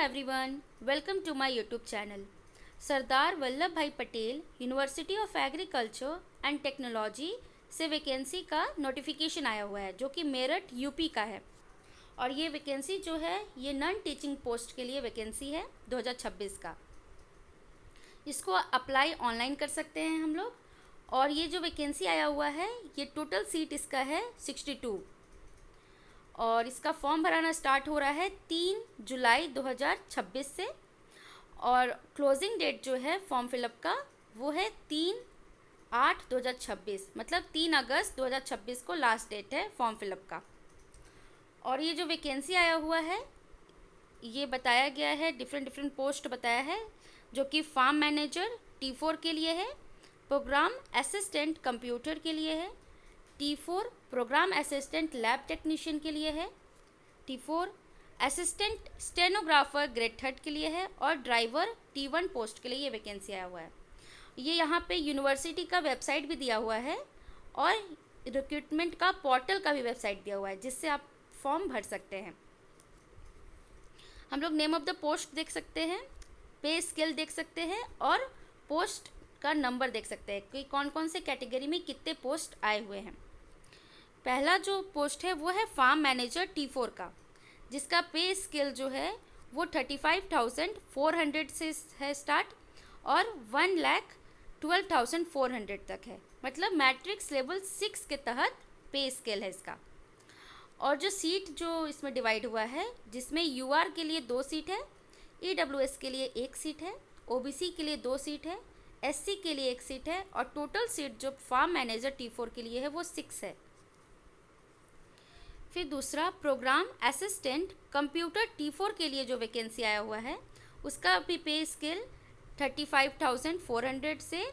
everyone, welcome to my YouTube channel. Sardar Vallabh भाई Patel university of agriculture and technology से vacancy का notification आया हुआ है जो कि मेरठ यूपी का है। और ये वैकेंसी जो है ये नॉन टीचिंग पोस्ट के लिए वैकेंसी है 2026 का। इसको अप्लाई ऑनलाइन कर सकते हैं हम लोग। और ये जो वैकेंसी आया हुआ है ये टोटल सीट इसका है 62 और इसका फॉर्म भराना स्टार्ट हो रहा है 3 जुलाई 2026 से। और क्लोजिंग डेट जो है फॉर्म फिलअप का वो है 3/8/2026, मतलब 3 अगस्त 2026 को लास्ट डेट है फॉर्म फिलअप का। और ये जो वैकेंसी आया हुआ है ये बताया गया है, डिफरेंट पोस्ट बताया है, जो कि फार्म मैनेजर T4 के लिए है, प्रोग्राम असिस्टेंट कंप्यूटर के लिए है, T4 programme assistant lab technician के लिए है, T4 असिस्टेंट स्टेनोग्राफर ग्रेड 3 के लिए है और ड्राइवर T1 पोस्ट के लिए ये वैकेंसी आया हुआ है। ये यहाँ पे यूनिवर्सिटी का वेबसाइट भी दिया हुआ है और रिक्रूटमेंट का पोर्टल का भी वेबसाइट दिया हुआ है जिससे आप फॉर्म भर सकते हैं। हम लोग नेम ऑफ द पोस्ट देख सकते हैं, पे स्केल देख सकते हैं और पोस्ट का नंबर देख सकते हैं कि कौन कौन से कैटेगरी में कितने पोस्ट आए हुए हैं। पहला जो पोस्ट है वो है फार्म मैनेजर T4 का, जिसका पे स्केल जो है वो 35,400 से है स्टार्ट और 1,12,400 तक है, मतलब मैट्रिक्स लेवल 6 के तहत पे स्केल है इसका। और जो सीट जो इसमें डिवाइड हुआ है जिसमें UR के लिए 2 सीट है, EWS के लिए 1 सीट है, OBC के लिए 2 सीट है, SC के लिए 1 सीट है और टोटल सीट जो फार्म मैनेजर T4 के लिए है वो 6 है। फिर दूसरा प्रोग्राम असिस्टेंट कंप्यूटर T4 के लिए जो वैकेंसी आया हुआ है उसका भी पे स्केल 35,400 से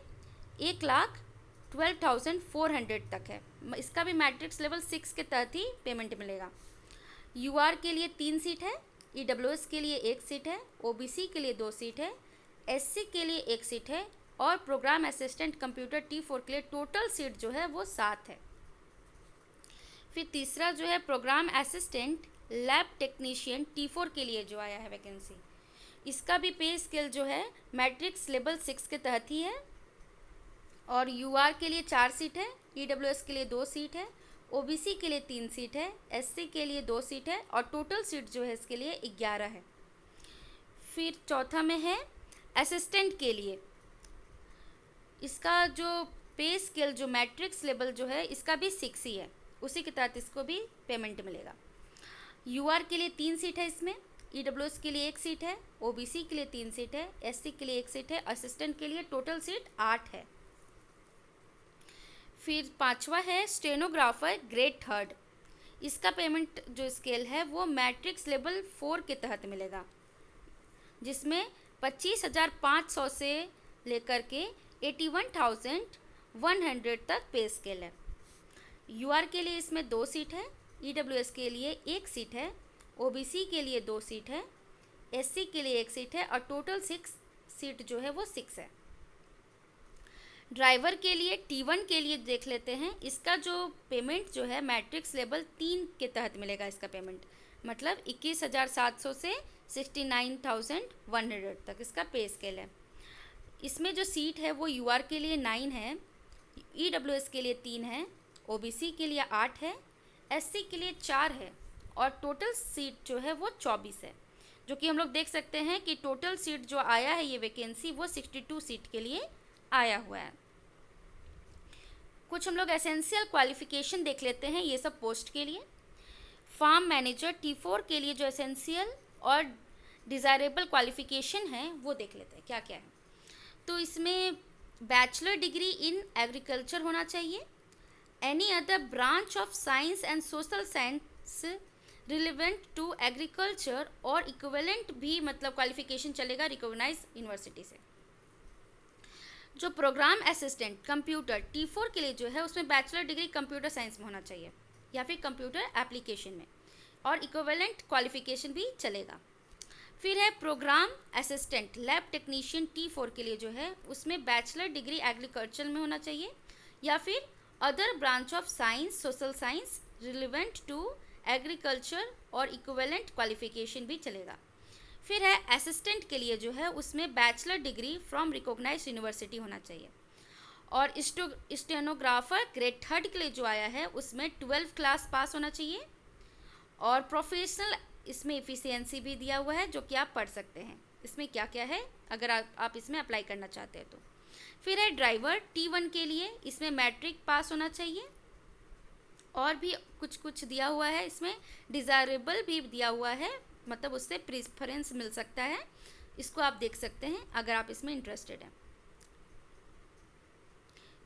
1,12,400 तक है। इसका भी मैट्रिक्स लेवल 6 के तहत ही पेमेंट मिलेगा। UR के लिए 3 सीट है, EWS के लिए 1 सीट है, OBC के लिए 2 सीट है, SC के लिए 1 सीट है और प्रोग्राम असिस्टेंट कंप्यूटर T4 के लिए टोटल सीट जो है वो 7 है। फिर तीसरा जो है programme assistant lab technician T4 के लिए जो आया है वैकेंसी, इसका भी पे स्केल जो है मैट्रिक्स लेवल 6 के तहत ही है। और UR के लिए 4 सीट है, EWS के लिए 2 सीट है, OBC के लिए 3 सीट है, SC के लिए 2 सीट है और टोटल सीट जो है इसके लिए 11 है। फिर चौथा में है असिस्टेंट के लिए, इसका जो पे स्केल जो मैट्रिक्स लेवल जो है इसका भी 6 ही है, उसी के तहत इसको भी पेमेंट मिलेगा। UR के लिए 3 सीट है इसमें, EWS के लिए 1 सीट है, OBC के लिए 3 सीट है, SC के लिए 1 सीट है, असिस्टेंट के लिए टोटल सीट 8 है। फिर पांचवा है स्टेनोग्राफर ग्रेड 3, इसका पेमेंट जो स्केल है वो मैट्रिक्स लेवल 4 के तहत मिलेगा, जिसमें 25,500 से लेकर के 81,100 तक पे स्केल है। UR के लिए इसमें 2 सीट है, EWS के लिए 1 सीट है, OBC के लिए 2 सीट है, SC के लिए 1 सीट है और टोटल 6 सीट जो है वो 6 है। ड्राइवर के लिए T1 के लिए देख लेते हैं, इसका जो पेमेंट जो है मैट्रिक्स लेवल 3 के तहत मिलेगा। इसका पेमेंट मतलब 21,700 से 69,100 तक इसका पे स्केल है। इसमें जो सीट है वो UR के लिए 9 है, EWS के लिए 3 है, OBC के लिए 8 है, SC के लिए 4 है और टोटल सीट जो है वो 24 है, जो कि हम लोग देख सकते हैं कि टोटल सीट जो आया है ये वैकेंसी वो 62 सीट के लिए आया हुआ है। कुछ हम लोग एसेंशियल क्वालिफिकेशन देख लेते हैं ये सब पोस्ट के लिए। फार्म मैनेजर T4 के लिए जो एसेंशियल और डिज़ायरेबल क्वालिफिकेशन है वो देख लेते हैं क्या क्या है। तो इसमें बैचलर डिग्री इन एग्रीकल्चर होना चाहिए, any other branch of science and social science relevant to agriculture और इक्विवेलेंट भी मतलब क्वालिफिकेशन चलेगा रिकॉग्नाइज यूनिवर्सिटी से। जो प्रोग्राम असिस्टेंट कंप्यूटर T4 के लिए जो है उसमें बैचलर डिग्री कंप्यूटर साइंस में होना चाहिए या फिर कंप्यूटर एप्लीकेशन में, और इक्विवेलेंट क्वालिफिकेशन भी चलेगा। फिर है programme assistant lab technician T4 के लिए जो है उसमें बैचलर डिग्री एग्रीकल्चर में होना चाहिए या फिर other branch of science social science relevant to agriculture और इक्विवेलेंट क्वालिफिकेशन भी चलेगा। फिर है असिस्टेंट के लिए जो है उसमें bachelor degree from recognise university होना चाहिए। और स्टेनोग्राफर ग्रेड 3 के लिए जो आया है उसमें 12th क्लास पास होना चाहिए। और प्रोफेशनल इसमें एफिशिएंसी भी दिया हुआ है जो कि आप पढ़ सकते हैं इसमें क्या क्या है अगर आप इसमें अप्लाई करना चाहते हैं तो। फिर है ड्राइवर T1 के लिए, इसमें मैट्रिक पास होना चाहिए। और भी कुछ कुछ दिया हुआ है, इसमें डिज़ायरेबल भी दिया हुआ है, मतलब उससे प्रेफरेंस मिल सकता है। इसको आप देख सकते हैं अगर आप इसमें इंटरेस्टेड हैं।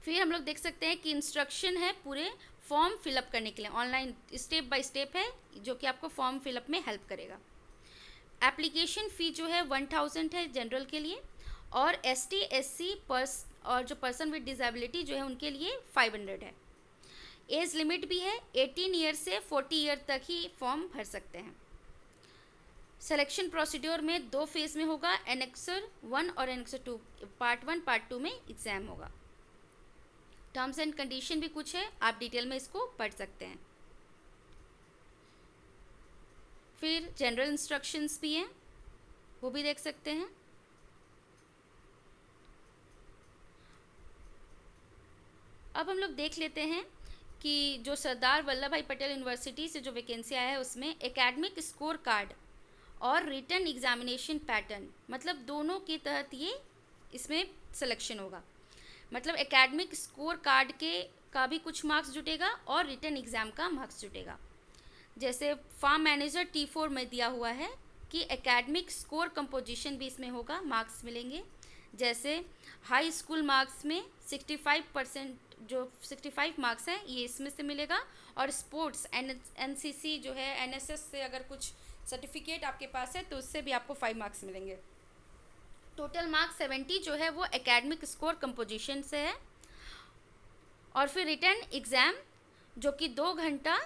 फिर हम लोग देख सकते हैं कि इंस्ट्रक्शन है पूरे फॉर्म फिलअप करने के लिए, ऑनलाइन स्टेप बाय स्टेप है जो कि आपको फॉर्म फिलअप में हेल्प करेगा। एप्लीकेशन फ़ी जो है 1000 है जनरल के लिए, और ST SC और जो पर्सन विद डिसेबिलिटी जो है उनके लिए 500 है। एज लिमिट भी है, 18 ईयर से 40 ईयर तक ही फॉर्म भर सकते हैं। सिलेक्शन प्रोसीड्योर में 2 फेज़ में होगा, एनेक्सर 1 और एनेक्सर 2, पार्ट 1 पार्ट 2 में एग्ज़ाम होगा। टर्म्स एंड कंडीशन भी कुछ है, आप डिटेल में इसको पढ़ सकते हैं। फिर जनरल इंस्ट्रक्शंस भी हैं, वो भी देख सकते हैं। अब हम लोग देख लेते हैं कि जो सरदार वल्लभ भाई पटेल यूनिवर्सिटी से जो वैकेंसी आया है उसमें एकेडमिक स्कोर कार्ड और रिटन एग्जामिनेशन पैटर्न, मतलब दोनों के तहत ये इसमें सिलेक्शन होगा। मतलब एकेडमिक स्कोर कार्ड का भी कुछ मार्क्स जुटेगा और रिटन एग्ज़ाम का मार्क्स जुटेगा। जैसे फार्म मैनेजर T4 में दिया हुआ है कि एकेडमिक स्कोर कंपोजिशन भी इसमें होगा, मार्क्स मिलेंगे। जैसे हाई स्कूल मार्क्स में 65% जो 65 मार्क्स हैं ये इसमें से मिलेगा। और स्पोर्ट्स NCC जो है NSS से अगर कुछ सर्टिफिकेट आपके पास है तो उससे भी आपको 5 मार्क्स मिलेंगे। टोटल मार्क्स 70 जो है वो एकेडमिक स्कोर कंपोजिशन से है। और फिर रिटन एग्ज़ाम जो कि 2 घंटा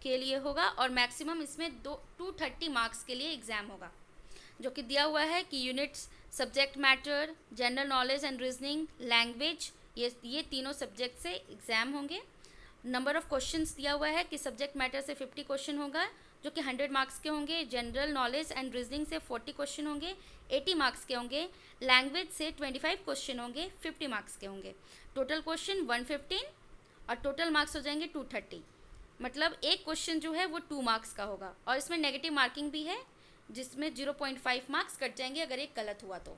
के लिए होगा और मैक्सिमम इसमें 230 मार्क्स के लिए एग्ज़ाम होगा, जो कि दिया हुआ है कि units subject matter, general knowledge and reasoning, language, ये तीनों सब्जेक्ट से एग्ज़ाम होंगे। नंबर ऑफ़ क्वेश्चंस दिया हुआ है कि सब्जेक्ट मैटर से 50 क्वेश्चन होगा जो कि 100 मार्क्स के होंगे, जनरल नॉलेज एंड रीजनिंग से 40 क्वेश्चन होंगे 80 मार्क्स के होंगे, लैंग्वेज से 25 क्वेश्चन होंगे 50 मार्क्स के होंगे। टोटल क्वेश्चन 115 और टोटल मार्क्स हो जाएंगे 230, मतलब एक क्वेश्चन जो है वो 2 मार्क्स का होगा। और इसमें नेगेटिव मार्किंग भी है जिसमें 0.5 मार्क्स कट जाएंगे अगर एक गलत हुआ तो।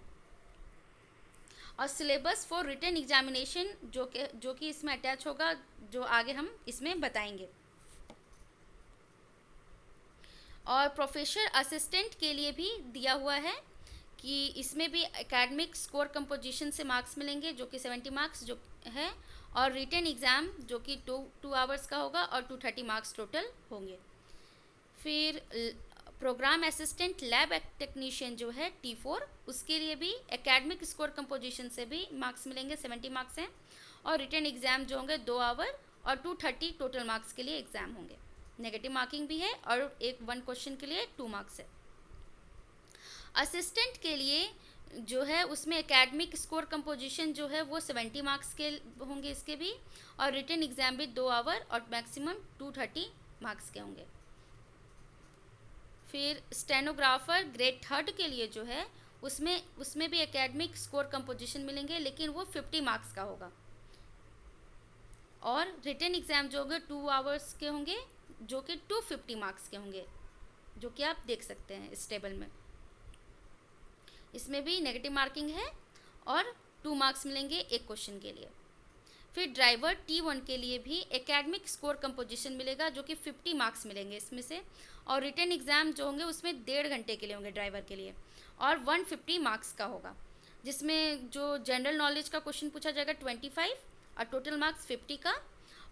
और सिलेबस फॉर रिटन एग्जामिनेशन जो कि इसमें अटैच होगा, जो आगे हम इसमें बताएंगे। और प्रोफेसर असिस्टेंट के लिए भी दिया हुआ है कि इसमें भी एकेडमिक स्कोर कंपोजिशन से मार्क्स मिलेंगे जो कि 70 मार्क्स जो है, और रिटन एग्ज़ाम जो कि 2 आवर्स का होगा और 230 मार्क्स टोटल होंगे। फिर प्रोग्राम असिस्टेंट लैब टेक्नीशियन जो है T4, उसके लिए भी एकेडमिक स्कोर कंपोजिशन से भी मार्क्स मिलेंगे, 70 मार्क्स हैं। और रिटन एग्ज़ाम जो होंगे 2 आवर और 230 टोटल मार्क्स के लिए एग्ज़ाम होंगे। नेगेटिव मार्किंग भी है और 1 क्वेश्चन के लिए 2 मार्क्स है। असिस्टेंट के लिए जो है उसमें एकेडमिक स्कोर कंपोजिशन जो है वो 70 मार्क्स के होंगे इसके भी, और रिटन एग्ज़ाम भी 2 आवर और मैक्सिमम 230 मार्क्स के होंगे। फिर स्टेनोग्राफर ग्रेड 3 के लिए जो है उसमें भी एकेडमिक स्कोर कंपोजिशन मिलेंगे, लेकिन वो 50 मार्क्स का होगा। और रिटन एग्ज़ाम जो होंगे 2 आवर्स के होंगे जो कि 250 मार्क्स के होंगे, जो कि आप देख सकते हैं इस टेबल में। इसमें भी नेगेटिव मार्किंग है और 2 मार्क्स मिलेंगे एक क्वेश्चन के लिए। फिर ड्राइवर T1 के लिए भी एकेडमिक स्कोर कंपोजिशन मिलेगा जो कि 50 मार्क्स मिलेंगे इसमें से। और रिटन एग्ज़ाम जो होंगे उसमें 1.5 घंटे के लिए होंगे ड्राइवर के लिए, और 150 मार्क्स का होगा, जिसमें जो जनरल नॉलेज का क्वेश्चन पूछा जाएगा 25 और टोटल मार्क्स 50 का।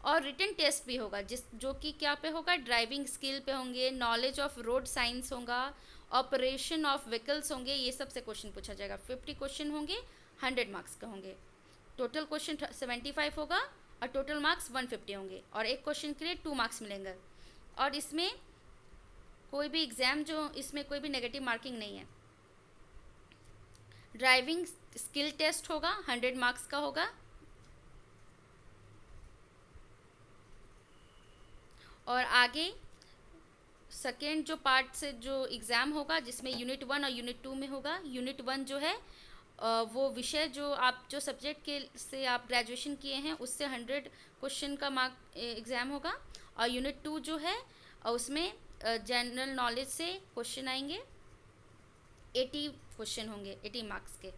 और रिटन टेस्ट भी होगा जो कि क्या पे होगा, ड्राइविंग स्किल पे होंगे, नॉलेज ऑफ रोड साइंस होगा, ऑपरेशन ऑफ व्हीकल्स होंगे, ये सब से क्वेश्चन पूछा जाएगा। 50 क्वेश्चन होंगे, 100 मार्क्स का होंगे। टोटल क्वेश्चन 75 होगा और टोटल मार्क्स 150 होंगे, और एक क्वेश्चन के लिए 2 मार्क्स मिलेंगे। और इसमें कोई भी एग्ज़ाम जो इसमें कोई भी नेगेटिव मार्किंग नहीं है। ड्राइविंग स्किल टेस्ट होगा, 100 मार्क्स का होगा। और आगे सेकेंड जो पार्ट से जो एग्ज़ाम होगा, जिसमें यूनिट 1 और यूनिट 2 में होगा। यूनिट 1 जो है वो विषय जो आप जो सब्जेक्ट के से आप ग्रेजुएशन किए हैं उससे 100 क्वेश्चन का मार्क एग्ज़ाम होगा। और यूनिट 2 जो है उसमें जनरल नॉलेज से क्वेश्चन आएंगे, 80 क्वेश्चन होंगे 80 मार्क्स के,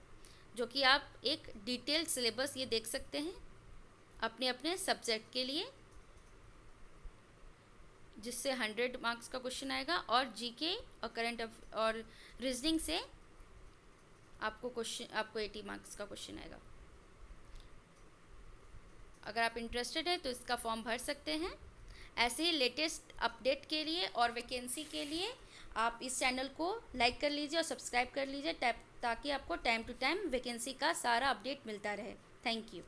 जो कि आप एक डिटेल्ड सिलेबस ये देख सकते हैं अपने अपने सब्जेक्ट के लिए, जिससे 100 मार्क्स का क्वेश्चन आएगा। और जीके और करंट और रीजनिंग से आपको 80 मार्क्स का क्वेश्चन आएगा। अगर आप इंटरेस्टेड हैं तो इसका फॉर्म भर सकते हैं। ऐसे ही लेटेस्ट अपडेट के लिए और वैकेंसी के लिए आप इस चैनल को लाइक कर लीजिए और सब्सक्राइब कर लीजिए, ताकि आपको टाइम टू टाइम वैकेंसी का सारा अपडेट मिलता रहे। Thank you.